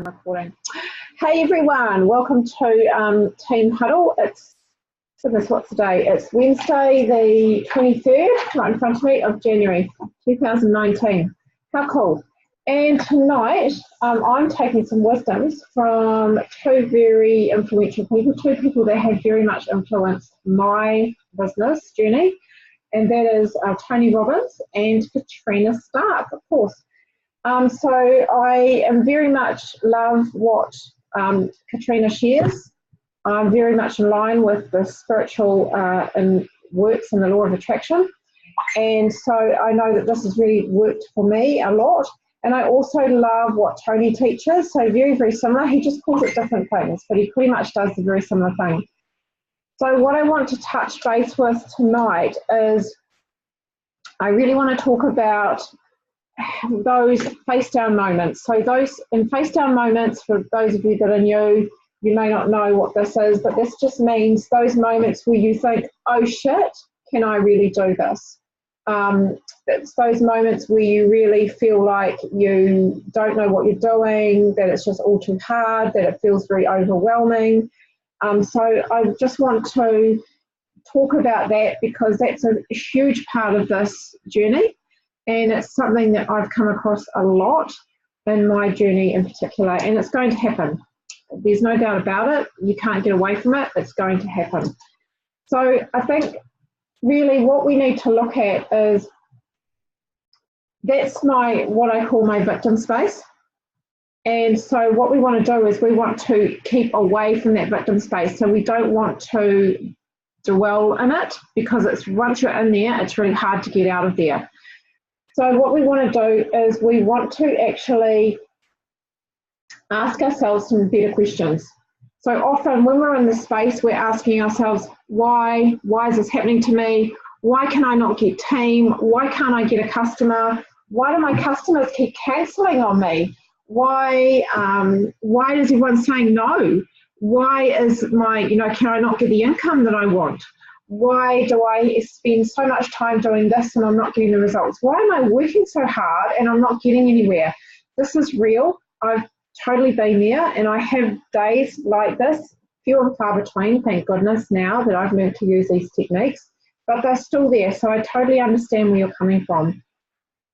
I'm recording. Hey everyone, welcome to Team Huddle. What's today? It's Wednesday the 23rd, right in front of me, of January 2019. How cool. And tonight I'm taking some wisdoms from two very influential people, two people that have very much influenced my business journey, and that is Tony Robbins and Katrina Stark, of course. So I am very much love what Katrina shares. I'm very much in line with the spiritual and works in the law of attraction. And so I know that this has really worked for me a lot. And I also love what Tony teaches. So very, very similar. He just calls it different things, but he pretty much does the very similar thing. So what I want to touch base with tonight is I really want to talk about those face down moments. So those in face down moments, for those of you that are new, you may not know what this is, but this just means those moments where you think, oh shit, can I really do this? It's those moments where you really feel like you don't know what you're doing, that it's just all too hard, that it feels very overwhelming. So I just want to talk about that because that's a huge part of this journey. And it's something that I've come across a lot in my journey in particular, and it's going to happen. There's no doubt about it. You can't get away from it. It's going to happen. So I think really what we need to look at is that's what I call my victim space. And so what we want to do is we want to keep away from that victim space. So we don't want to dwell in it because once you're in there, it's really hard to get out of there. So what we want to do is we want to actually ask ourselves some better questions. So often when we're in this space, we're asking ourselves, why is this happening to me? Why can I not get team? Why can't I get a customer? Why do my customers keep cancelling on me? Why is everyone saying no? Why is can I not get the income that I want? Why do I spend so much time doing this and I'm not getting the results? Why am I working so hard and I'm not getting anywhere? This is real. I've totally been there, and I have days like this, few and far between, thank goodness, now that I've learned to use these techniques, but they're still there, so I totally understand where you're coming from.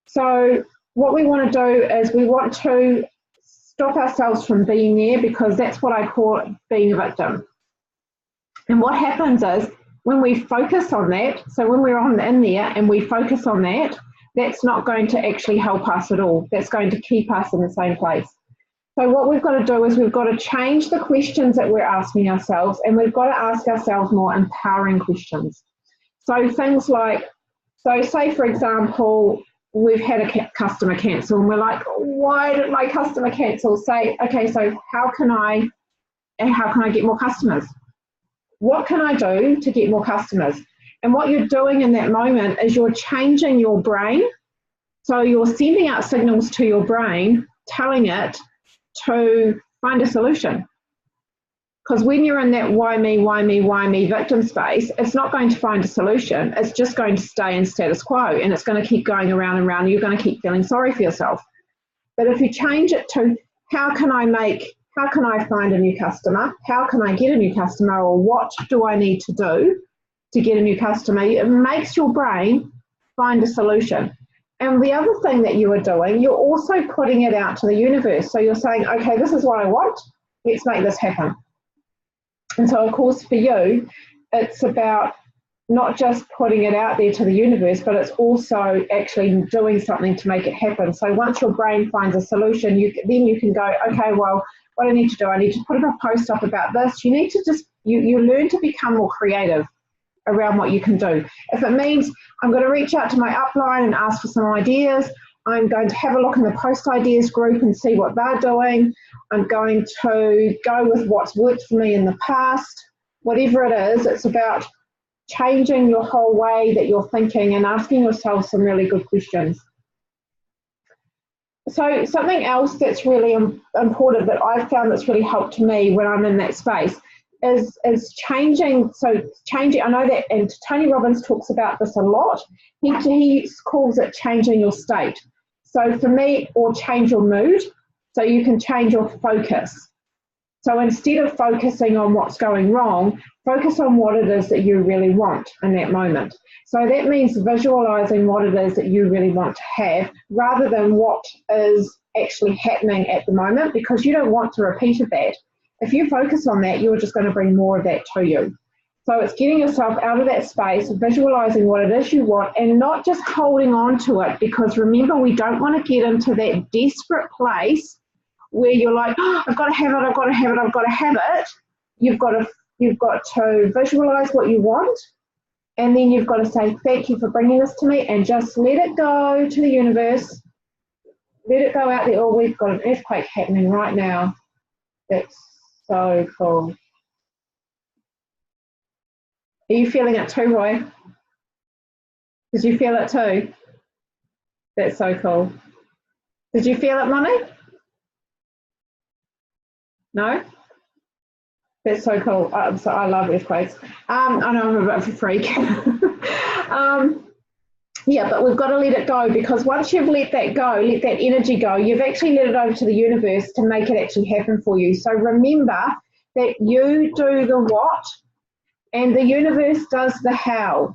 So what we want to do is we want to stop ourselves from being there, because that's what I call being a victim. And what happens is when we focus on that, so when we're in there and we focus on that, that's not going to actually help us at all. That's going to keep us in the same place. So what we've got to do is we've got to change the questions that we're asking ourselves, and we've got to ask ourselves more empowering questions. So things like, say for example, we've had a customer cancel and we're like, why did my customer cancel? Say, okay, so how can I get more customers? What can I do to get more customers? And what you're doing in that moment is you're changing your brain. So you're sending out signals to your brain, telling it to find a solution. Because when you're in that why me victim space, it's not going to find a solution. It's just going to stay in status quo, and it's going to keep going around and around. You're going to keep feeling sorry for yourself. But if you change it to how can I find a new customer? How can I get a new customer? Or what do I need to do to get a new customer? It makes your brain find a solution. And the other thing that you are doing, you're also putting it out to the universe. So you're saying, okay, this is what I want. Let's make this happen. And so, of course, for you, it's about not just putting it out there to the universe, but it's also actually doing something to make it happen. So once your brain finds a solution, then you can go, okay, well, what do I need to do? I need to put a post up about this. You need to you learn to become more creative around what you can do. If it means I'm going to reach out to my upline and ask for some ideas, I'm going to have a look in the post ideas group and see what they're doing. I'm going to go with what's worked for me in the past. Whatever it is, it's about changing your whole way that you're thinking and asking yourself some really good questions. So something else that's really important that I've found that's really helped to me when I'm in that space is changing. So changing, I know that, and Tony Robbins talks about this a lot. He calls it changing your state. So for me, or change your mood. So you can change your focus. So instead of focusing on what's going wrong, focus on what it is that you really want in that moment. So that means visualizing what it is that you really want to have rather than what is actually happening at the moment, because you don't want to repeat of that. If you focus on that, you're just going to bring more of that to you. So it's getting yourself out of that space, visualizing what it is you want and not just holding on to it, because remember, we don't want to get into that desperate place where you're like, oh, I've got to have it, I've got to have it, I've got to have it. You've got to visualize what you want, and then you've got to say, thank you for bringing this to me, and just let it go to the universe. Let it go out there. Oh, we've got an earthquake happening right now. That's so cool. Are you feeling it too, Roy? Did you feel it too? That's so cool. Did you feel it, Mummy? No? That's so cool. I love earthquakes. I know I'm a bit of a freak. Yeah, but we've got to let it go, because once you've let that go, let that energy go, you've actually let it over to the universe to make it actually happen for you. So remember that you do the what and the universe does the how.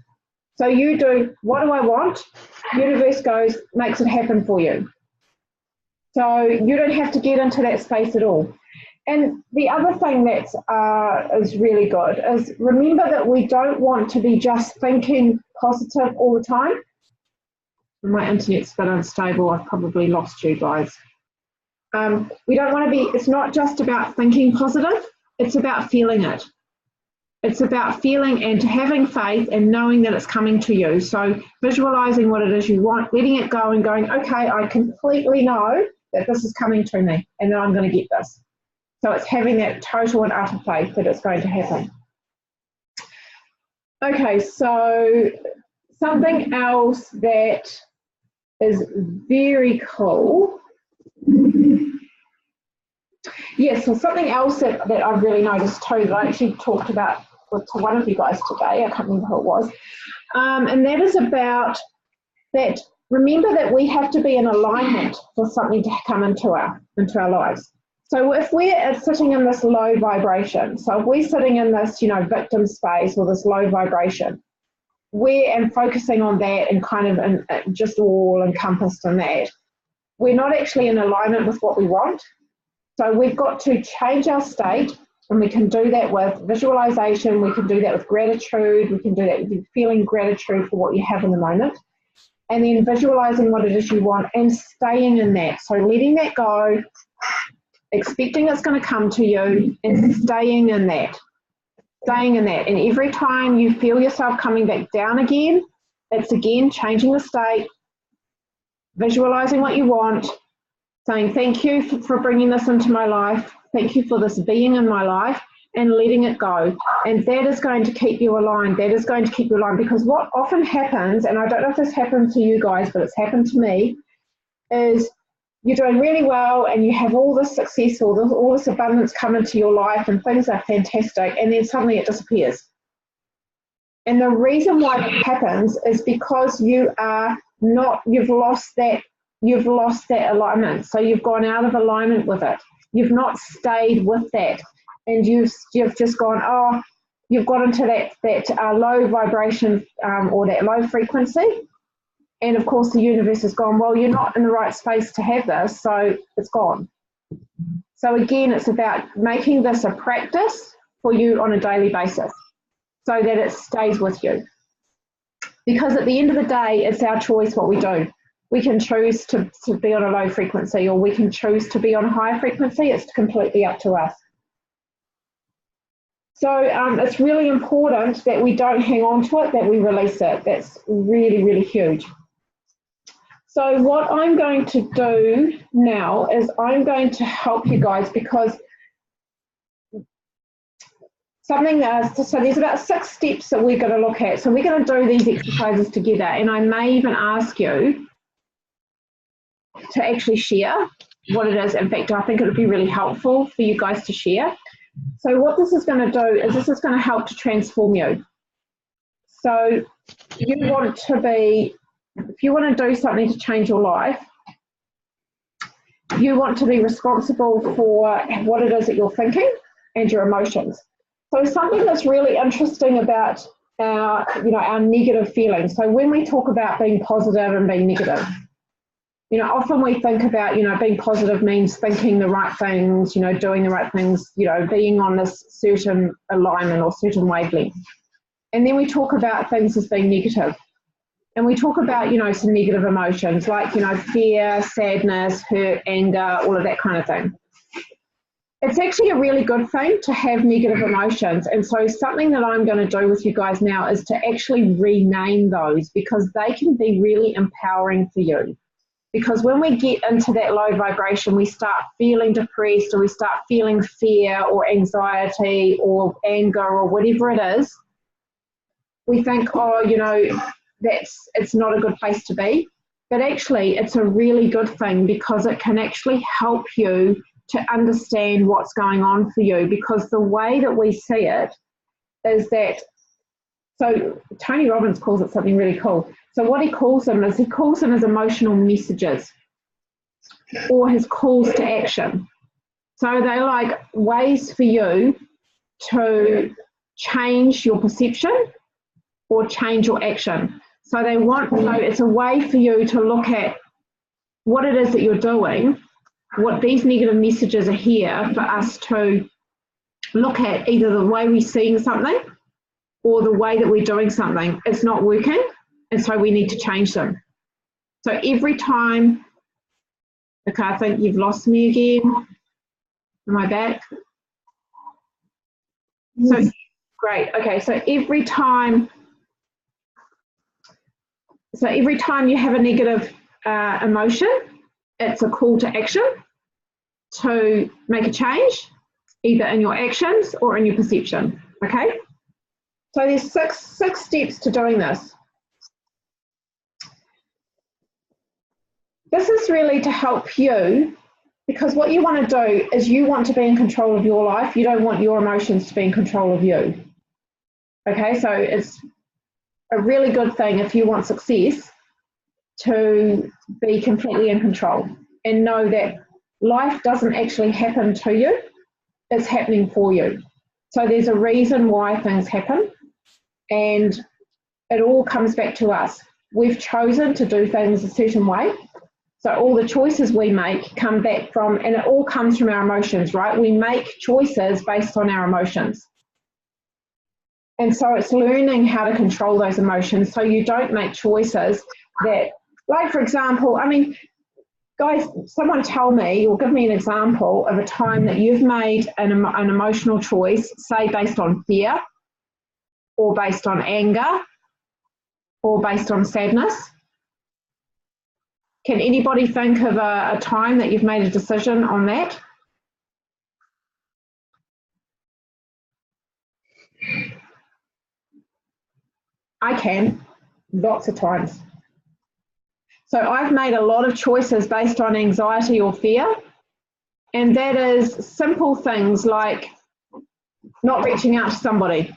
So you do, what do I want? Universe goes, makes it happen for you. So you don't have to get into that space at all. And the other thing that is really good is remember that we don't want to be just thinking positive all the time. My internet's a bit unstable. I've probably lost you guys. We don't want to be, it's not just about thinking positive, it's about feeling it. It's about feeling and having faith and knowing that it's coming to you. So visualizing what it is you want, letting it go and going, okay, I completely know that this is coming to me and that I'm going to get this. So it's having that total and utter faith that it's going to happen. Okay, so something else that is very cool. Yes, so something else that I've really noticed too, that I actually talked about to one of you guys today, I can't remember who it was, and that is about that, remember that we have to be in alignment for something to come into our lives. So if we're sitting in this low vibration, so if we're sitting in this, victim space or this low vibration, and focusing on that and kind of just all encompassed in that, we're not actually in alignment with what we want. So we've got to change our state, and we can do that with visualization, we can do that with gratitude, we can do that with feeling gratitude for what you have in the moment, and then visualizing what it is you want and staying in that. So letting that go, expecting it's going to come to you, and staying in that. And every time you feel yourself coming back down again, it's again changing the state, visualizing what you want, saying thank you for bringing this into my life, thank you for this being in my life, and letting it go. And that is going to keep you aligned. That is going to keep you aligned, because what often happens, and I don't know if this happened to you guys, but it's happened to me, is you're doing really well and you have all this success, all this abundance come into your life and things are fantastic, and then suddenly it disappears. And the reason why that happens is because you've lost that alignment. So you've gone out of alignment with it. You've not stayed with that, and you've just gone, you've got into that low vibration or that low frequency. And of course, the universe has gone, well, you're not in the right space to have this, so it's gone. So again, it's about making this a practice for you on a daily basis so that it stays with you. Because at the end of the day, it's our choice what we do. We can choose to be on a low frequency, or we can choose to be on a high frequency. It's completely up to us. So it's really important that we don't hang on to it, that we release it. That's really, really huge. So what I'm going to do now is I'm going to help you guys, because so there's about 6 steps that we're going to look at. So we're going to do these exercises together, and I may even ask you to actually share what it is. In fact, I think it would be really helpful for you guys to share. So what this is going to do is this is going to help to transform you. So if you want to do something to change your life, you want to be responsible for what it is that you're thinking and your emotions. So something that's really interesting about our negative feelings. So when we talk about being positive and being negative, often we think about, being positive means thinking the right things, doing the right things, being on this certain alignment or certain wavelength. And then we talk about things as being negative. And we talk about, some negative emotions like, fear, sadness, hurt, anger, all of that kind of thing. It's actually a really good thing to have negative emotions. And so something that I'm going to do with you guys now is to actually rename those, because they can be really empowering for you. Because when we get into that low vibration, we start feeling depressed, or we start feeling fear or anxiety or anger or whatever it is. We think, it's not a good place to be. But actually, it's a really good thing, because it can actually help you to understand what's going on for you. Because the way that we see it is that, so Tony Robbins calls it something really cool. So what he calls them as emotional messages, or his calls to action. So they're like ways for you to change your perception or change your action. So it's a way for you to look at what it is that you're doing, what these negative messages are here for us to look at, either the way we're seeing something or the way that we're doing something. It's not working, and so we need to change them. So every time, okay, I think you've lost me again. Am I back? So great. Okay, so every time you have a negative emotion, it's a call to action to make a change, either in your actions or in your perception. Okay? So there's six steps to doing this. This is really to help you, because what you want to do is you want to be in control of your life. You don't want your emotions to be in control of you. Okay, so it's a really good thing, if you want success, to be completely in control and know that life doesn't actually happen to you, it's happening for you. So there's a reason why things happen, and it all comes back to us. We've chosen to do things a certain way. So all the choices we make come back from, and it all comes from our emotions, right? We make choices based on our emotions. And so it's learning how to control those emotions so you don't make choices that, like, for example, guys, someone tell me or give me an example of a time that you've made an emotional choice, say based on fear or based on anger or based on sadness. Can anybody think of a time that you've made a decision on that? I can, lots of times. So I've made a lot of choices based on anxiety or fear, and that is simple things like not reaching out to somebody.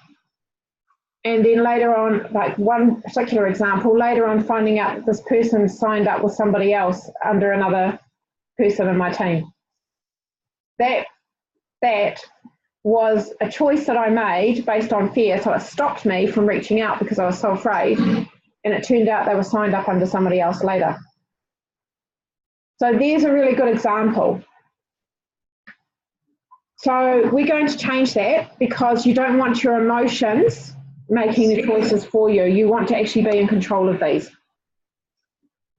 And then later on, like one particular example, later on finding out that this person signed up with somebody else under another person in my team. That was a choice that I made based on fear, so it stopped me from reaching out because I was so afraid, and it turned out they were signed up under somebody else later. So there's a really good example. So we're going to change that, because you don't want your emotions making the choices for you. You want to actually be in control of these.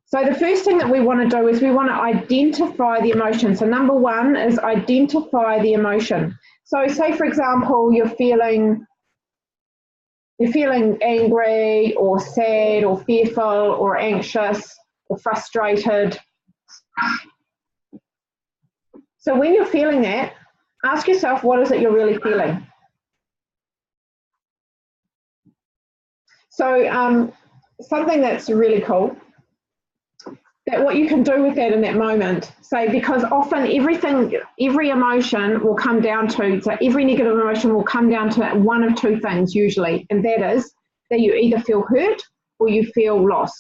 So the first thing that we want to do is we want to identify the emotion. So number one is identify the emotion. So say, for example, you're feeling angry or sad or fearful or anxious or frustrated. So when you're feeling that, ask yourself, what is it you're really feeling? So something that's really cool, that what you can do with that in that moment, say, because often every emotion will come down to, so every negative emotion will come down to one of two things usually, and that is that you either feel hurt or you feel loss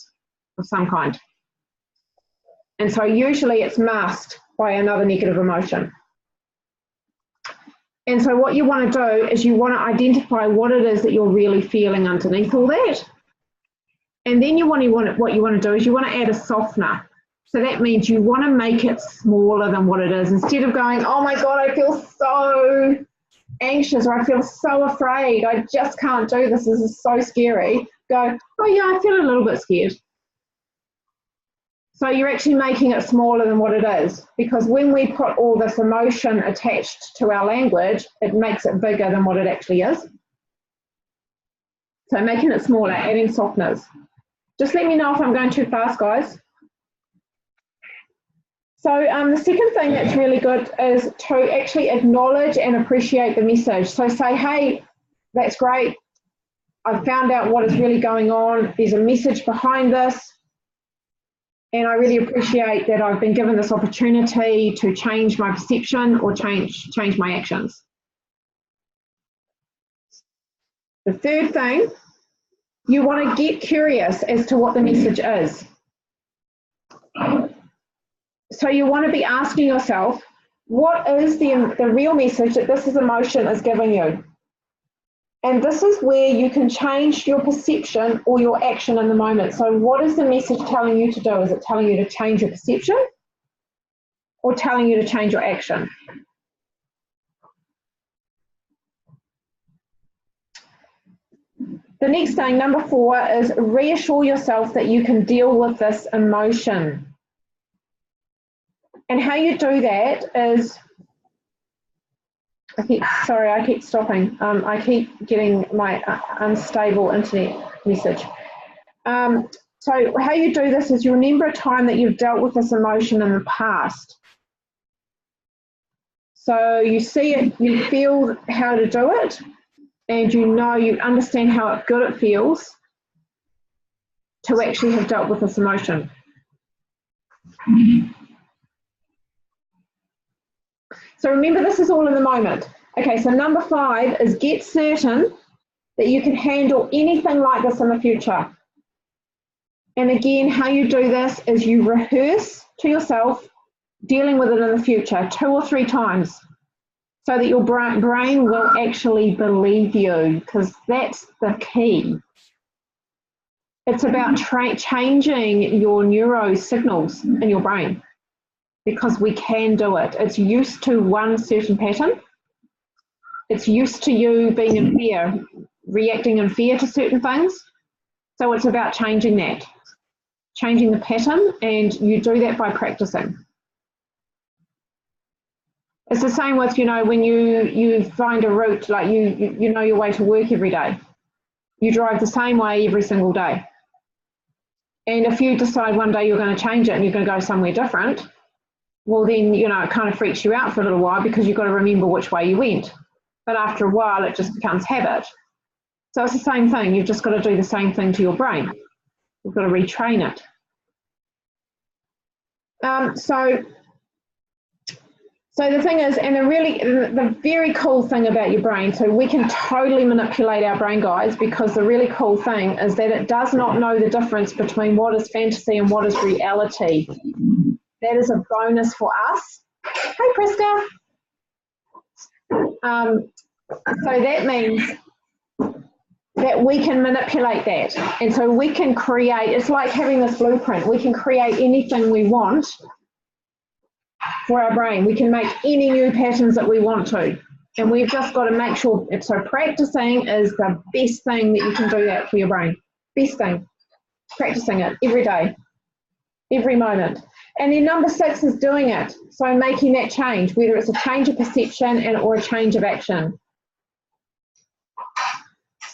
of some kind. And so usually it's masked by another negative emotion. And so what you want to do is you want to identify what it is that you're really feeling underneath all that. And then what you want to do is you want to add a softener. So that means you want to make it smaller than what it is. Instead of going, oh my God, I feel so anxious, or I feel so afraid, I just can't do this, this is so scary. Go, oh yeah, I feel a little bit scared. So you're actually making it smaller than what it is, because when we put all this emotion attached to our language, it makes it bigger than what it actually is. So making it smaller, adding softeners. Just let me know if I'm going too fast, guys. So the second thing that's really good is to actually acknowledge and appreciate the message. So say, hey, that's great. I've found out what is really going on. There's a message behind this. And I really appreciate that I've been given this opportunity to change my perception or change my actions. The third thing, you want to get curious as to what the message is. So you want to be asking yourself, what is the real message that this emotion is giving you? And this is where you can change your perception or your action in the moment. So what is the message telling you to do? Is it telling you to change your perception or telling you to change your action? The next thing, number 4, is reassure yourself that you can deal with this emotion. And how you do that is, I keep stopping. I keep getting my unstable internet message. So how you do this is you remember a time that you've dealt with this emotion in the past. So you see it, you feel how to do it, and you understand how good it feels to actually have dealt with this emotion. So remember, this is all in the moment. Okay, so number 5 is get certain that you can handle anything like this in the future. And again, how you do this is you rehearse to yourself dealing with it in the future 2 or 3 times so that your brain will actually believe you, because that's the key. It's about changing your neurosignals in your brain, because we can do it. It's used to one certain pattern. It's used to you being in fear, reacting in fear to certain things. So it's about changing that, changing the pattern, and you do that by practicing. It's the same with, when you find a route, like you know your way to work every day. You drive the same way every single day. And if you decide one day you're going to change it and you're going to go somewhere different, well then, it kind of freaks you out for a little while because you've got to remember which way you went. But after a while, it just becomes habit. So it's the same thing. You've just got to do the same thing to your brain. You've got to retrain it. So the thing is, and the very cool thing about your brain, so we can totally manipulate our brain, guys, because the really cool thing is that it does not know the difference between what is fantasy and what is reality. That is a bonus for us. Hey, Priska. So that means that we can manipulate that. And so we can create, it's like having this blueprint. We can create anything we want for our brain. We can make any new patterns that we want to. And we've just got to make sure, so practicing is the best thing that you can do that for your brain. Best thing. Practicing it every day, every moment. And then number 6 is doing it. So making that change, whether it's a change of perception or a change of action.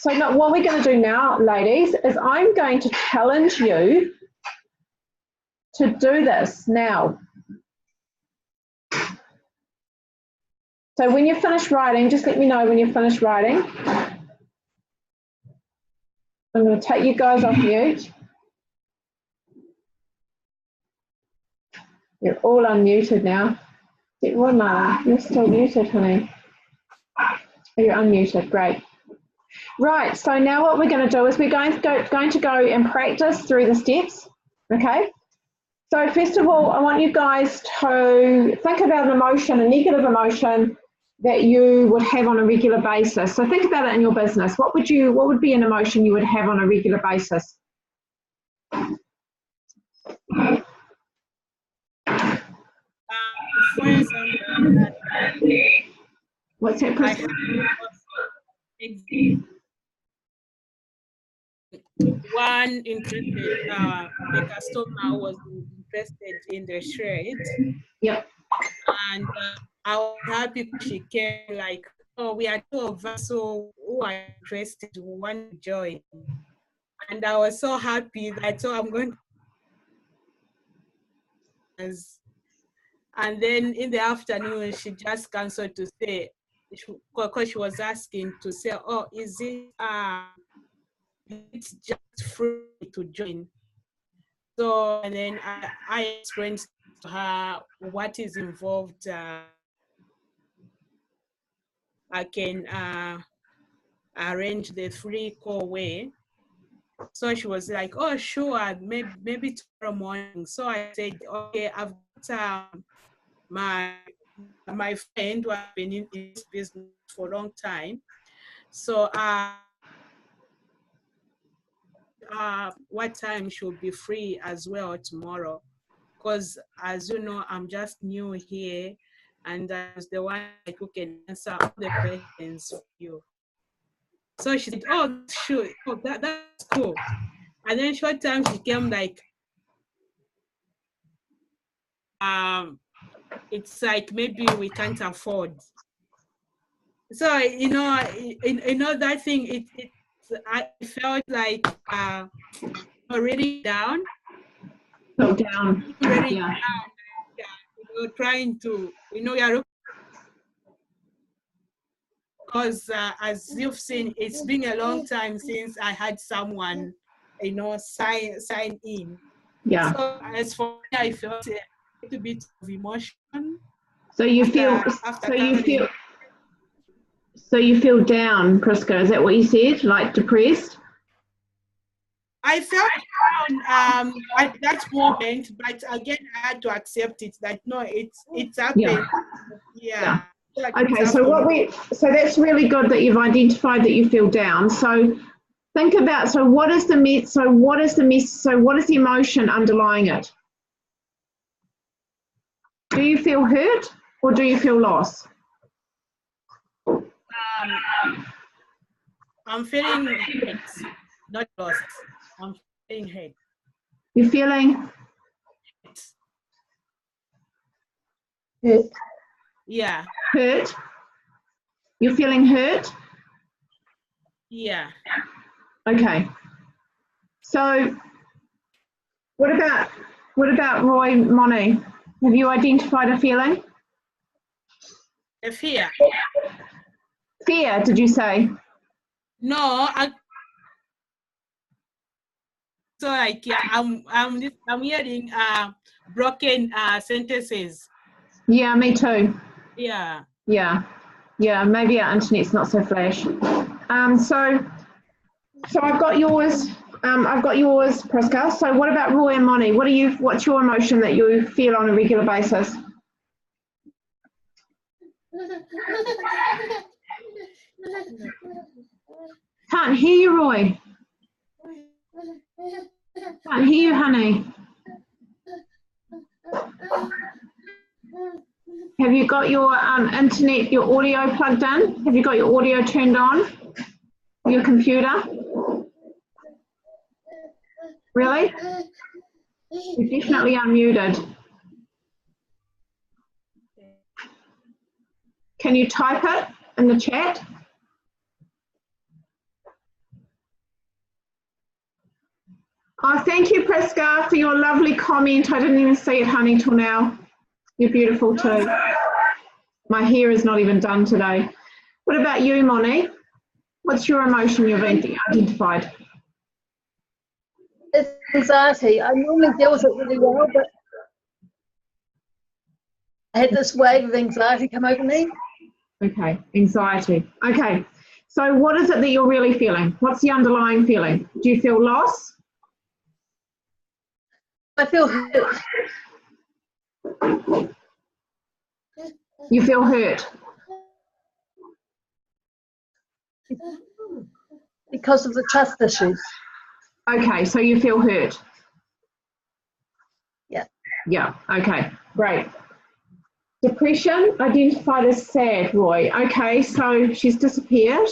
So now what we're going to do now, ladies, is I'm going to challenge you to do this now. So when you're finished writing, just let me know when you're finished writing. I'm going to take you guys off mute. You're all unmuted now. You're still muted, honey. You're unmuted, great. Right, so now what we're going to do is we're going to go and practice through the steps, okay? So first of all, I want you guys to think about an emotion, a negative emotion that you would have on a regular basis. So think about it in your business. What would be an emotion you would have on a regular basis? For example, What's that, Priscilla? One interested, the customer was interested in the shirt. Yep. And I was happy she came, like, oh, we are two of us, so who are interested, who want to join. And I was so happy that, so I'm going to. And then in the afternoon, she just canceled to say, because she was asking to say, oh, is it it's just free to join? So, and then I explained to her what is involved. I can arrange the free call way. So she was like, oh, sure, maybe tomorrow morning. So I said, okay, I've got my friend who has been in this business for a long time. So what time she'll be free as well tomorrow? Because as you know, I'm just new here, and I was the one who can answer all the questions for you. So she said, oh, sure, oh, that's cool. And then short time she came like, it's like maybe we can't afford. So you know that thing. I felt like already down. Fell down. Already Yeah. down. Trying to you're because as you've seen, it's been a long time since I had someone sign in. Yeah. So as for me, I felt a little bit of emotion. So you feel so you feel down, Prisca, is that what you said? Like depressed? I felt down at that moment, but again I had to accept it that no, it's happened. Yeah. Okay, so that's really good that you've identified that you feel down. So think about what is the emotion underlying it? Do you feel hurt or do you feel lost? I'm feeling hurt, not lost. I'm feeling hurt. You're feeling hurt? Yeah. Hurt? You're feeling hurt? Yeah. Okay. So what about Roy Moni? Have you identified a feeling? A fear. Fear, did you say? No, so like I'm hearing broken sentences. Yeah, me too. Yeah. Yeah, maybe our internet's not so flash. So I've got yours. Prisca. So what about Roy and Moni? What's your emotion that you feel on a regular basis? Can't hear you, Roy. Can't hear you, honey. Have you got your internet, your audio plugged in? Have you got your audio turned on? Your computer? Really? You're definitely unmuted. Can you type it in the chat? Oh, thank you, Prisca, for your lovely comment. I didn't even see it, honey, till now. You're beautiful too. My hair is not even done today. What about you, Moni? What's your emotion you've identified? It's anxiety. I normally deal with it really well, but I had this wave of anxiety come over me. Okay, anxiety. Okay, so what is it that you're really feeling? What's the underlying feeling? Do you feel loss? I feel hurt You feel hurt. because of the trust issues. Okay, so you feel hurt. Yeah. Yeah, okay, great. Depression identified as sad, Roy. Okay, so she's disappeared.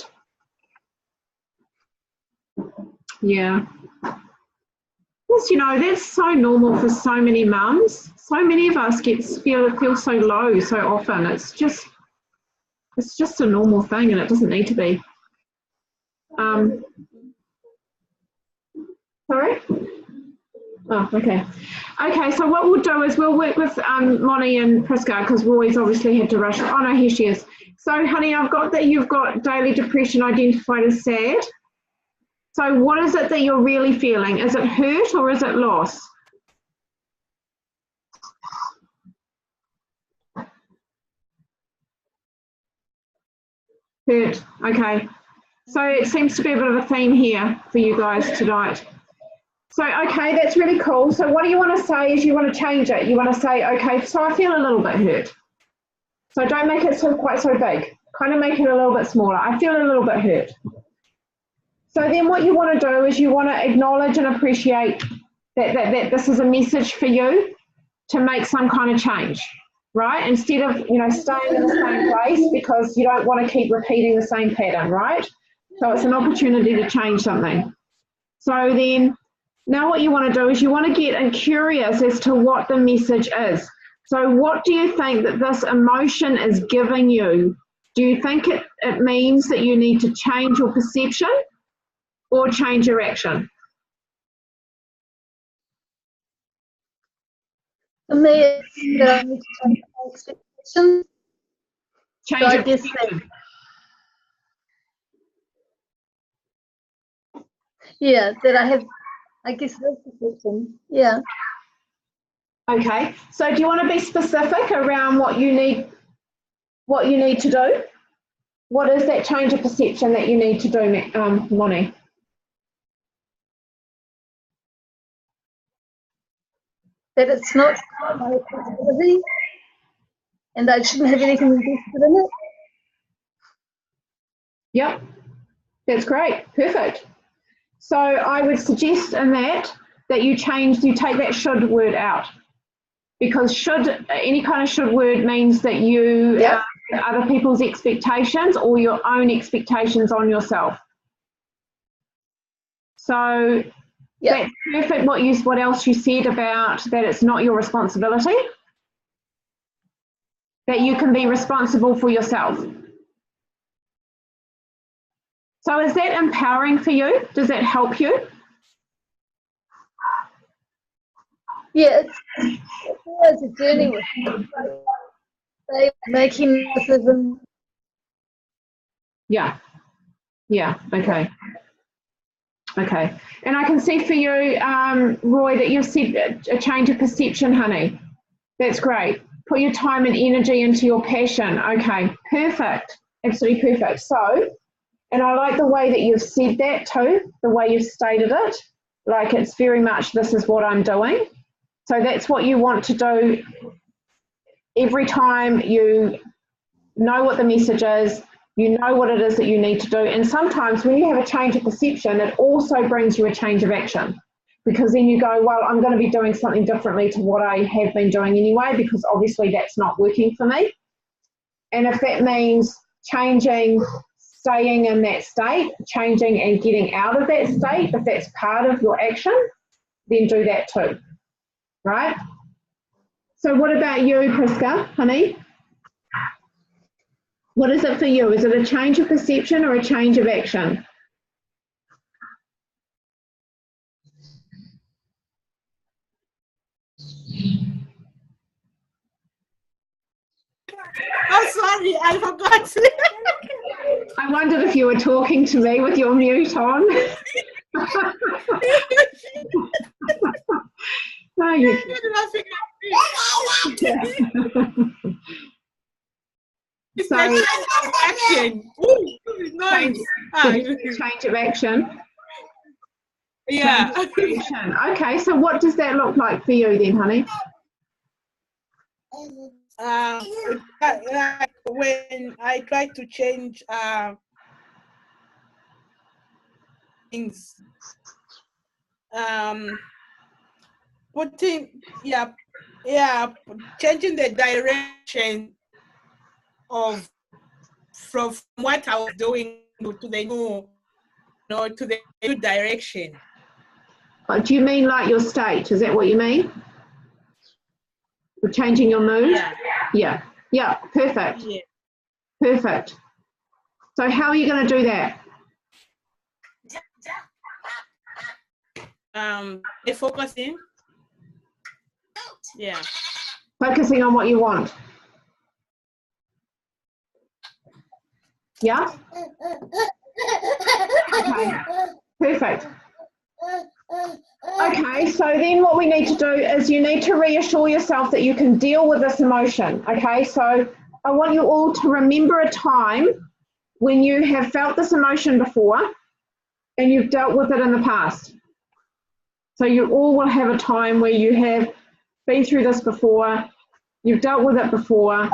Yeah. Yes, you know, that's so normal for so many mums. So many of us feel so low so often. It's just a normal thing, and it doesn't need to be. Sorry? Oh, okay. Okay, so what we'll do is we'll work with Moni and Priska, because Roy's obviously had to rush. Oh no, here she is. So honey, I've got that you've got daily depression identified as sad. So what is it that you're really feeling? Is it hurt or is it loss? Hurt, okay. So it seems to be a bit of a theme here for you guys tonight. So, okay, that's really cool. So what do you want to say is you want to change it. You want to say, okay, so I feel a little bit hurt. So don't make it quite so big. Kind of make it a little bit smaller. I feel a little bit hurt. So then what you want to do is you want to acknowledge and appreciate that this is a message for you to make some kind of change, right? Instead of, you know, staying in the same place because you don't want to keep repeating the same pattern, right? So it's an opportunity to change something. So then now what you want to do is you want to get curious as to what the message is. So what do you think that this emotion is giving you? Do you think it means that you need to change your perception or change your action? For me, it's that I need to change my expectations. Change So I your guess perception. that I have, I guess that's the question. Yeah. Okay, so do you want to be specific around what you need to do? What is that change of perception that you need to do, Moni? That it's not my responsibility and I shouldn't have anything invested in it. Yep, that's great, perfect. So I would suggest in that you take that should word out, because any kind of should word means that you other people's expectations or your own expectations on yourself. So that's perfect. What else you said about that it's not your responsibility, that you can be responsible for yourself. So is that empowering for you? Does that help you? Yeah, it's always a journey with making decisions. Yeah, okay. Okay, and I can see for you, Roy, that you've said a change of perception, honey. That's great. Put your time and energy into your passion. Okay, perfect, absolutely perfect. So, and I like the way that you've said that too, the way you've stated it, like it's very much this is what I'm doing. So that's what you want to do every time you know what the message is, you know what it is that you need to do. And sometimes when you have a change of perception, it also brings you a change of action, because then you go, well, I'm going to be doing something differently to what I have been doing anyway, because obviously that's not working for me. And if that means changing, staying in that state, changing and getting out of that state, if that's part of your action, then do that too, right? So what about you, Priska, honey? What is it for you? Is it a change of perception or a change of action? Oh, sorry, I forgot. I wondered if you were talking to me with your mute on. Oh, you... So, action. Ooh, nice. Change of action. Yeah. Direction. Okay, so what does that look like for you then, honey? Like when I try to change things, changing the direction of from what I was doing to the new, to the new direction. Do you mean like your state? Is that what you mean? You're changing your mood? Yeah. Yeah. Yeah. Perfect. Yeah. Perfect. So how are you going to do that? By focusing. Yeah. Focusing on what you want. Yeah? Okay. Perfect. Okay, so then what we need to do is you need to reassure yourself that you can deal with this emotion. Okay, so I want you all to remember a time when you have felt this emotion before and you've dealt with it in the past. So you all will have a time where you have been through this before, you've dealt with it before,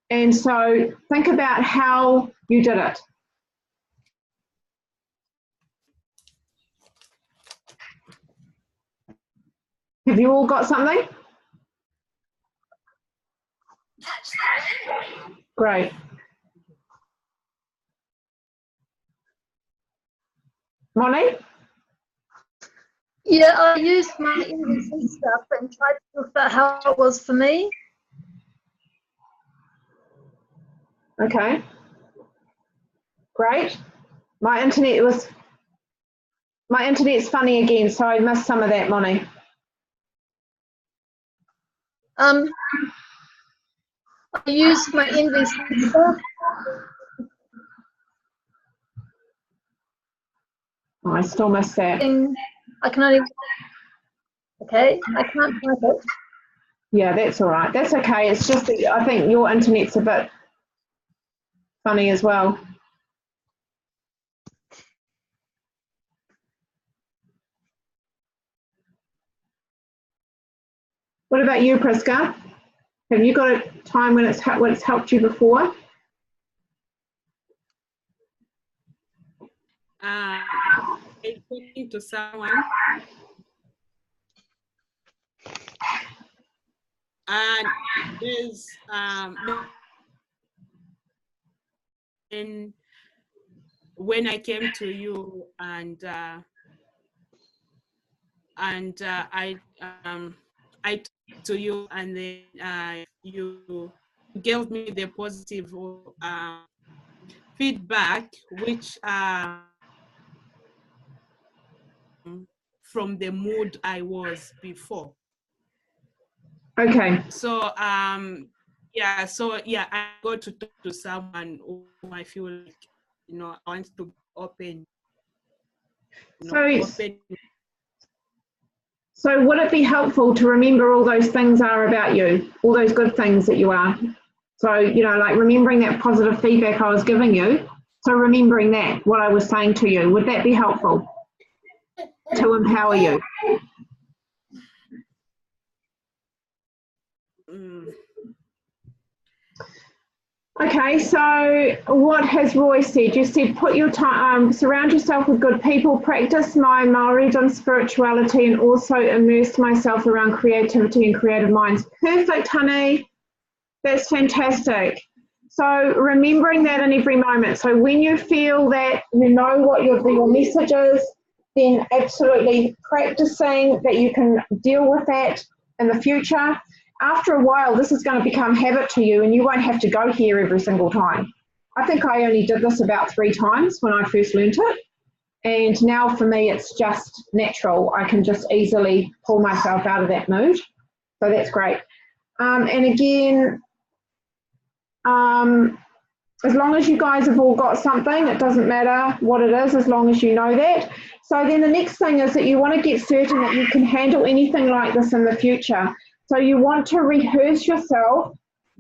and so think about how you did it. Have you all got something? Great. Molly? Yeah, I used my NVC stuff and tried to talk about how it was for me. Okay. Great. My internet's funny again, so I missed some of that, Moni. I used my NVC stuff. Oh, I still missed that. I can only. Okay, I can't type it. Yeah, that's all right. That's okay. It's just that I think your internet's a bit funny as well. What about you, Priska? Have you got a time when it's helped you before? Talking to someone, and there's when I came to you and I talked to you, and then you gave me the positive feedback, which from the mood I was before. Okay. So I go to talk to someone who I feel like, I want to open. So would it be helpful to remember all those things are about you, all those good things that you are? So, like remembering that positive feedback I was giving you. So remembering that, what I was saying to you, would that be helpful to empower you? Okay, so what has Roy said? You said put your time, surround yourself with good people, practice my Maori on spirituality, and also immerse myself around creativity and creative minds. Perfect, honey. That's fantastic. So remembering that in every moment. So when you feel that you know what your message is, then absolutely practicing that you can deal with that in the future. After a while, this is going to become habit to you and you won't have to go here every single time. I think I only did this about 3 times when I first learned it. And now for me, it's just natural. I can just easily pull myself out of that mood. So that's great. And again, as long as you guys have all got something, it doesn't matter what it is, as long as you know that. So then the next thing is that you want to get certain that you can handle anything like this in the future. So you want to rehearse yourself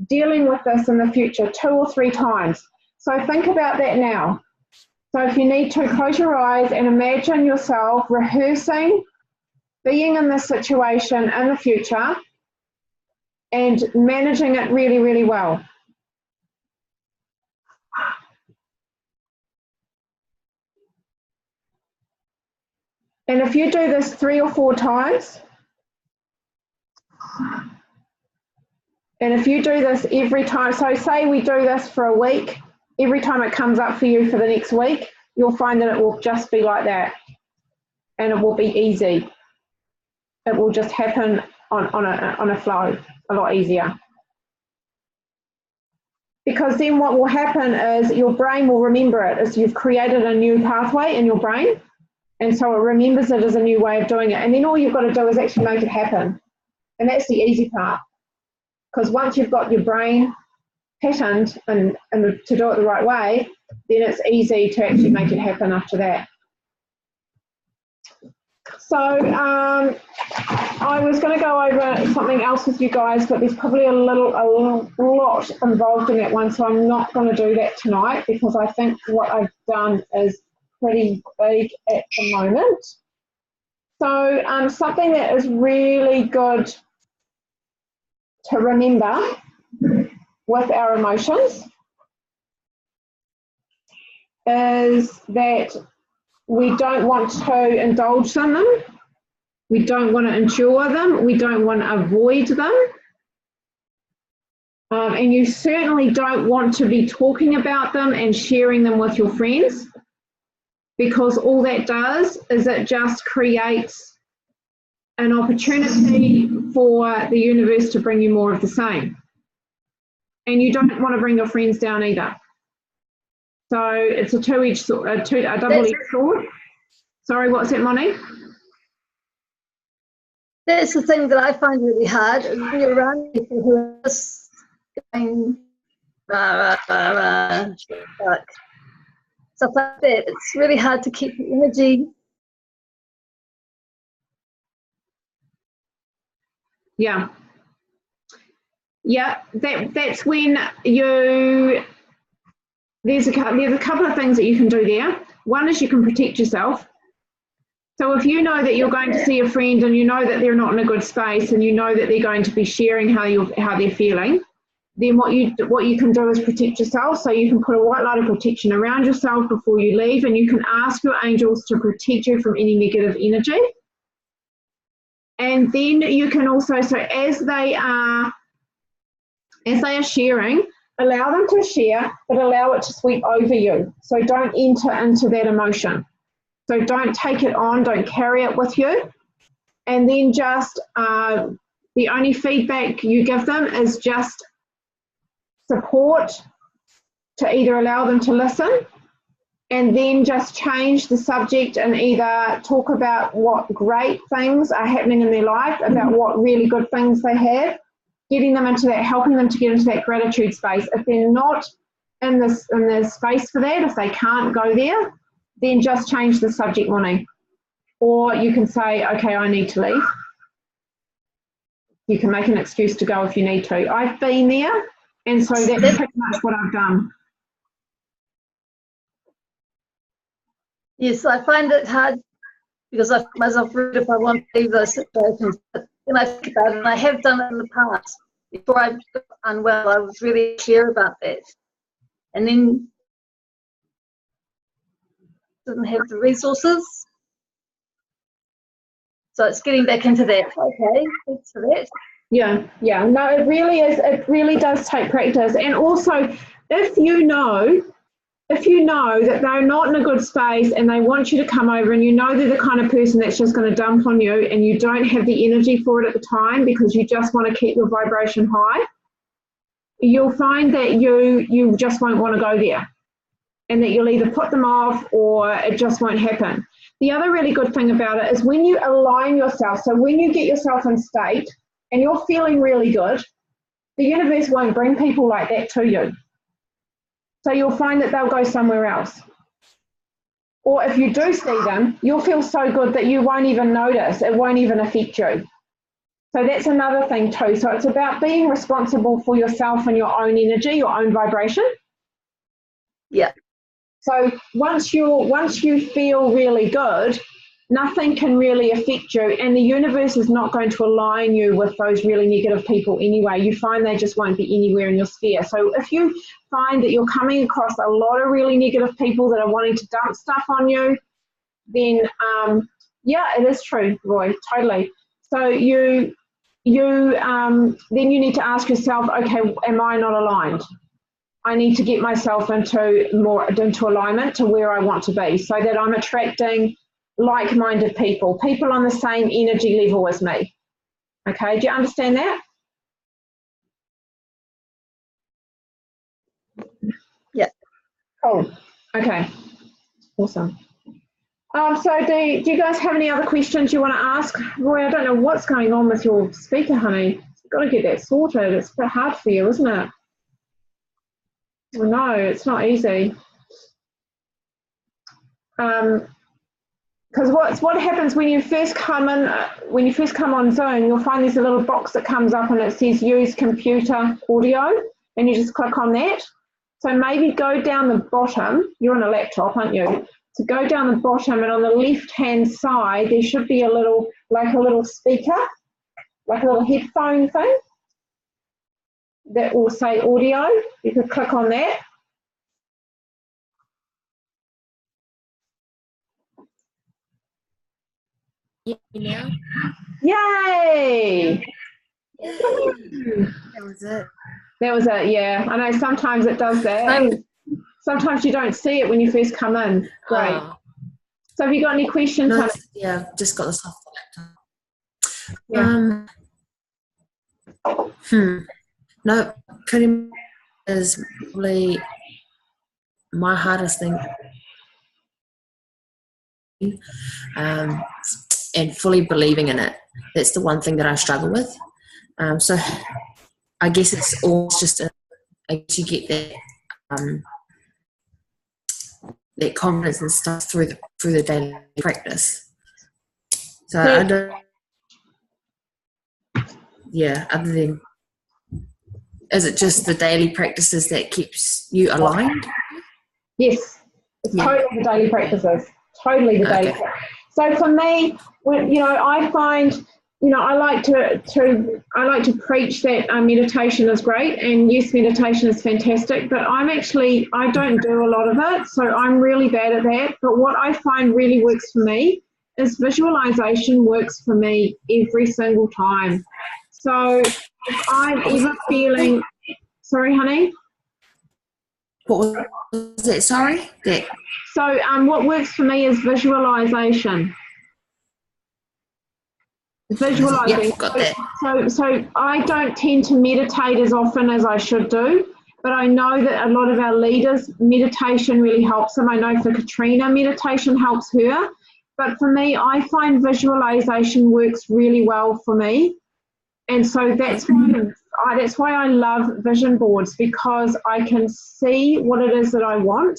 dealing with this in the future 2 or 3 times. So think about that now. So if you need to, close your eyes and imagine yourself rehearsing being in this situation in the future and managing it really, really well. And if you do this 3 or 4 times, and if you do this every time, so say we do this for a week, every time it comes up for you for the next week, you'll find that it will just be like that. And it will be easy. It will just happen on a flow, a lot easier. Because then what will happen is your brain will remember it as you've created a new pathway in your brain. And so it remembers it as a new way of doing it. And then all you've got to do is actually make it happen. And that's the easy part. Because once you've got your brain patterned and to do it the right way, then it's easy to actually make it happen after that. So I was going to go over something else with you guys, but there's probably a lot involved in that one, so I'm not going to do that tonight because I think what I've done is pretty big at the moment. So something that is really good to remember with our emotions is that we don't want to indulge in them. We don't want to endure them. We don't want to avoid them. And you certainly don't want to be talking about them and sharing them with your friends, because all that does is it just creates an opportunity for the universe to bring you more of the same. And you don't want to bring your friends down either. So it's a two-edged sword, a double-edged sword. Sorry, what's that, Moni? That's the thing that I find really hard. When you're around people who are just going rah, rah, rah, rah, stuff like that, it's really hard to keep the energy. Yeah. Yeah, that's when there's a couple of things that you can do there. One is you can protect yourself. So if you know that you're going to see a friend and you know that they're not in a good space and you know that they're going to be sharing how they're feeling, then what you can do is protect yourself. So you can put a white light of protection around yourself before you leave, and you can ask your angels to protect you from any negative energy. And then you can also, so as they are sharing, allow them to share, but allow it to sweep over you. So don't enter into that emotion. So don't take it on, don't carry it with you. And then just the only feedback you give them is just support, to either allow them to listen and then just change the subject and either talk about what great things are happening in their life, about what really good things they have, getting them into that, helping them to get into that gratitude space. If they're not in the space for that, if they can't go there, then just change the subject, Moni. Or you can say, okay, I need to leave. You can make an excuse to go if you need to. I've been there, and so that's pretty much what I've done. Yes, I find it hard because I find myself rude if I want to leave those situations. But then I think about it, and I have done it in the past. Before I got unwell, I was really clear about that. And then didn't have the resources. So it's getting back into that. Okay, thanks for that. Yeah. No, it really is. It really does take practice. And also, if you know that they're not in a good space and they want you to come over, and you know they're the kind of person that's just going to dump on you, and you don't have the energy for it at the time because you just want to keep your vibration high, you'll find that you just won't want to go there, and that you'll either put them off or it just won't happen. The other really good thing about it is when you align yourself, so when you get yourself in state and you're feeling really good, the universe won't bring people like that to you. So you'll find that they'll go somewhere else. Or if you do see them, you'll feel so good that you won't even notice. It won't even affect you. So that's another thing too. So it's about being responsible for yourself and your own energy, your own vibration. Yeah. So once you feel really good, nothing can really affect you, and the universe is not going to align you with those really negative people anyway. You find they just won't be anywhere in your sphere. So if you find that you're coming across a lot of really negative people that are wanting to dump stuff on you, then yeah, it is true, Roy, totally. So then you need to ask yourself, okay, am I not aligned? I need to get myself into alignment to where I want to be, so that I'm attracting like-minded people on the same energy level as me. Okay, do you understand that? Yeah. Cool. Okay. Awesome. So do you guys have any other questions you want to ask? Roy, I don't know what's going on with your speaker, honey. You've got to get that sorted. It's a bit hard for you, isn't it? No, it's not easy. Because what happens when you first come on Zoom, you'll find there's a little box that comes up and it says use computer audio, and you just click on that. So maybe go down the bottom. You're on a laptop, aren't you? So go down the bottom, and on the left-hand side there should be a little speaker, like a little headphone thing that will say audio. You could click on that. Yeah. Yay! That was it. That was it, yeah. I know sometimes it does that. Sometimes you don't see it when you first come in. Great. So have you got any questions? No, yeah, I've just got this off the laptop. Yeah. No, pretty much is probably my hardest thing. And fully believing in it. That's the one thing that I struggle with. So I guess it's all just I guess you get that confidence and stuff through the daily practice. So I don't. Yeah, other than, is it just the daily practices that keeps you aligned? Yes, it's totally the daily practices. Totally the daily practices. So for me, I find, I like to preach that meditation is great, and yes, meditation is fantastic, but I don't do a lot of it, so I'm really bad at that. But what I find really works for me is visualization works for me every single time. So if I'm ever feeling, sorry, honey? What was it? Sorry? So what works for me is visualization. Visualizing. Yep, got that. So I don't tend to meditate as often as I should do, but I know that a lot of our leaders, meditation really helps them. I know for Katrina, meditation helps her. But for me, I find visualization works really well for me. And so that's why I love vision boards, because I can see what it is that I want.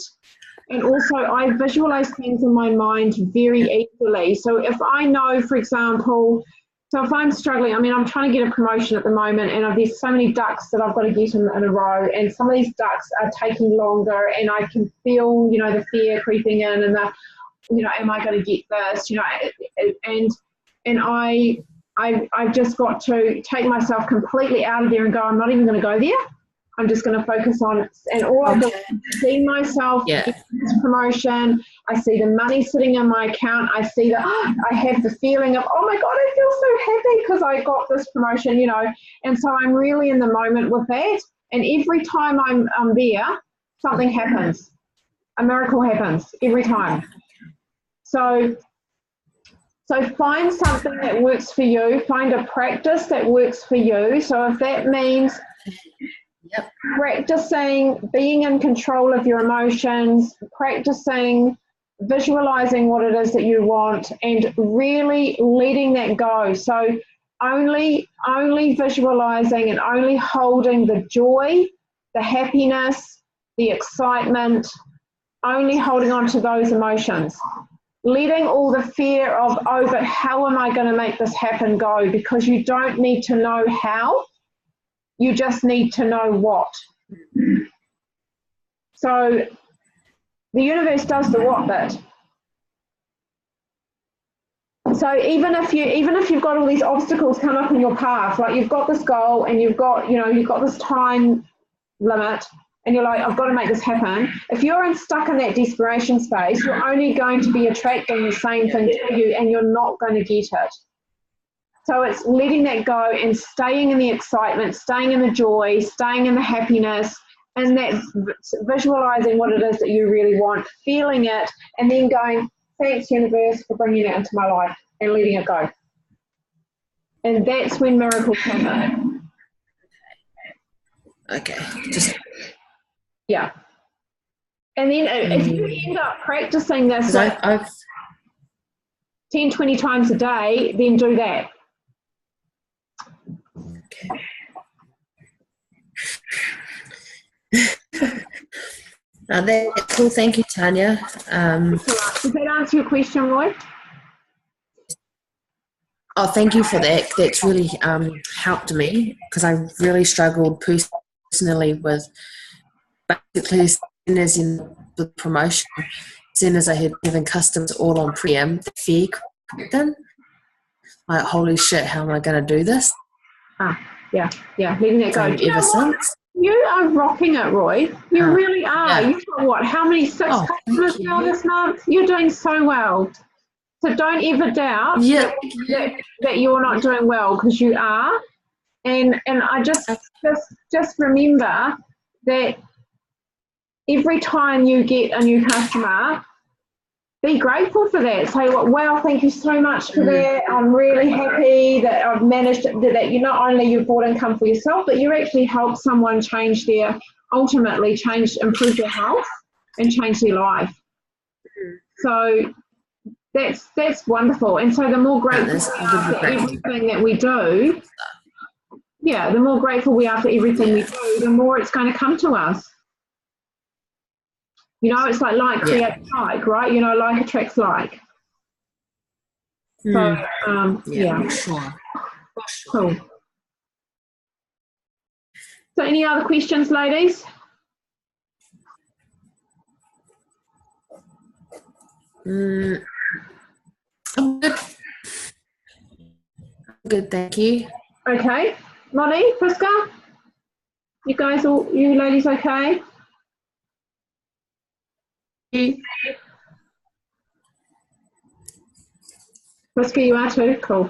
And also I visualize things in my mind very easily. So if I know, for example, so if I'm struggling, I'm trying to get a promotion at the moment, and there's so many ducks that I've got to get in a row, and some of these ducks are taking longer, and I can feel, the fear creeping in, and am I going to get this, and I've just got to take myself completely out of there and go, I'm not even going to go there. I'm just going to focus on it. And all I do is see myself get this promotion. I see the money sitting in my account. I see that I have the feeling of, oh my God, I feel so happy because I got this promotion, And so I'm really in the moment with that. And every time I'm there, something happens. A miracle happens every time. So find something that works for you. Find a practice that works for you. So if that means practicing being in control of your emotions, practicing visualizing what it is that you want, and really letting that go. So only visualizing and only holding the joy, the happiness, the excitement, only holding on to those emotions. Letting all the fear of, oh, but how am I going to make this happen go? Because you don't need to know how, you just need to know what. So The universe does the what bit. So even if you've got all these obstacles come up in your path, like you've got this goal and you've got this time limit, and you're like, I've got to make this happen. If you're stuck in that desperation space, you're only going to be attracting the same thing to you, and you're not going to get it. So it's letting that go and staying in the excitement, staying in the joy, staying in the happiness, and that visualizing what it is that you really want, feeling it, and then going, thanks, universe, for bringing it into my life, and letting it go. And that's when miracles happen. Okay. Just yeah. And then if you end up practicing this like 10, 20 times a day, then do that. Okay. That's cool. Thank you, Tanya. Does that answer your question, Roy? Oh, thank you for that. That's really helped me, because I really struggled personally with basically as soon as the promotion, as soon as I had given customers all on prem, the fear crept in. Like, holy shit, how am I going to do this? Yeah, letting it go. Ever since. You are rocking it, Roy. You really are. Yeah. You've got what? How many? 6 customers now this month? You're doing so well. So don't ever doubt that you're not doing well, because you are. And I just remember that every time you get a new customer, be grateful for that. Say, wow, thank you so much for that. I'm really happy that I've managed that you not only you've brought income for yourself, but you actually help someone improve their health and change their life. So that's wonderful. And so the more grateful we are for everything that we do, the more grateful we are for everything we do, the more it's going to come to us. It's like creates like, right? Like attracts like. So, Sure. Cool. So any other questions, ladies? I'm good. Good, thank you. Okay. Lonnie, Priska? You ladies okay? Priska, you are too? Cool.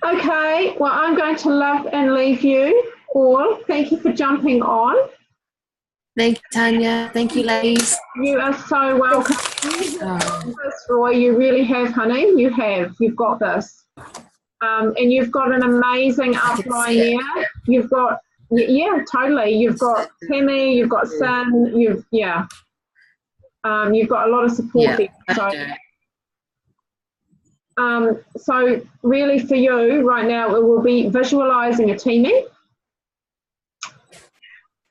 Okay, well, I'm going to love and leave you all. Thank you for jumping on. Thank you, Tanya. Thank you, ladies. You are so welcome. Roy, you really have, honey. You have. You've got this. And you've got an amazing upline there. You've got, totally. You've got Tammy, you've got Sin, you've got a lot of support there. So really for you right now, it will be visualizing a teaming,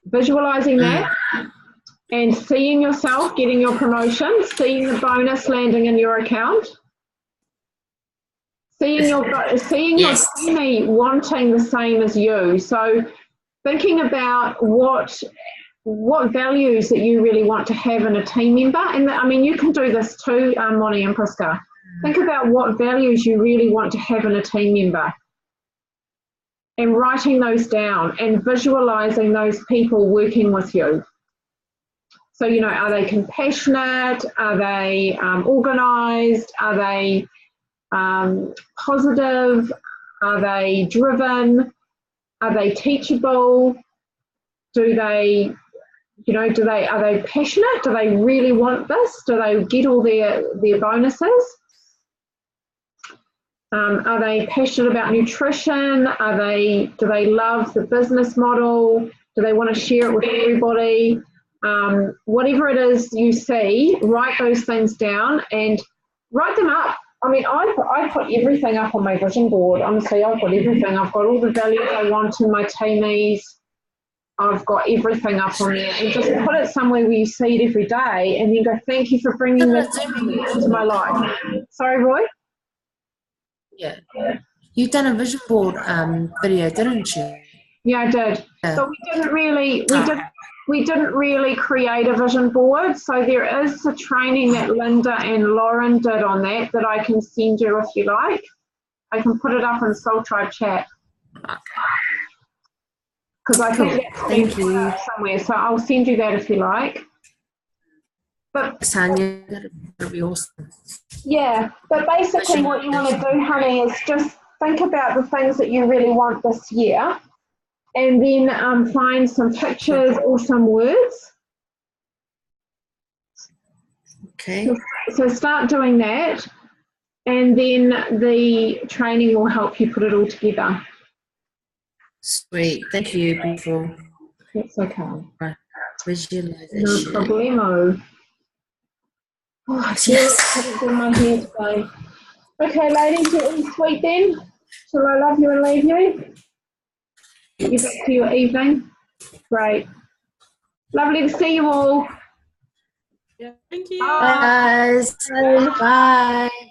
visualizing that, and seeing yourself getting your promotion, seeing the bonus landing in your account, seeing your teammate wanting the same as you. So thinking about what values that you really want to have in a team member, and I mean you can do this too, Moni and Priska. Think about what values you really want to have in a team member, and writing those down and visualizing those people working with you. So, are they compassionate? Are they organized? Are they positive? Are they driven? Are they teachable? Are they passionate? Do they really want this? Do they get all their bonuses? Are they passionate about nutrition? Do they love the business model? Do they want to share it with everybody? Whatever it is you see, write those things down and write them up. I mean, I put everything up on my vision board. Honestly, I've got everything. I've got all the values I want in my teamies. I've got everything up on there, and just put it somewhere where you see it every day, and then go, thank you for bringing this into my life. Sorry, Roy? Yeah. You've done a vision board video, didn't you? Yeah, I did. Yeah. But we didn't we didn't really create a vision board, so there is a training that Linda and Lauren did on that I can send you if you like. I can put it up in Soul Tribe chat. Because I think that's been put up somewhere, so I'll send you that if you like. But Tanya, that'd be awesome. yeah, but basically what you want to do, honey, is just think about the things that you really want this year, and then find some pictures or some words. Okay. So start doing that, and then the training will help you put it all together. Sweet. Thank you, beautiful. That's okay. Right. Visualization. No problemo. Oh, yes. I haven't done my hair today. Okay, ladies, you're all sweet then. Shall I love you and leave you? You back to your evening? Great. Lovely to see you all. Yeah, thank you. Bye. Bye, guys. Bye.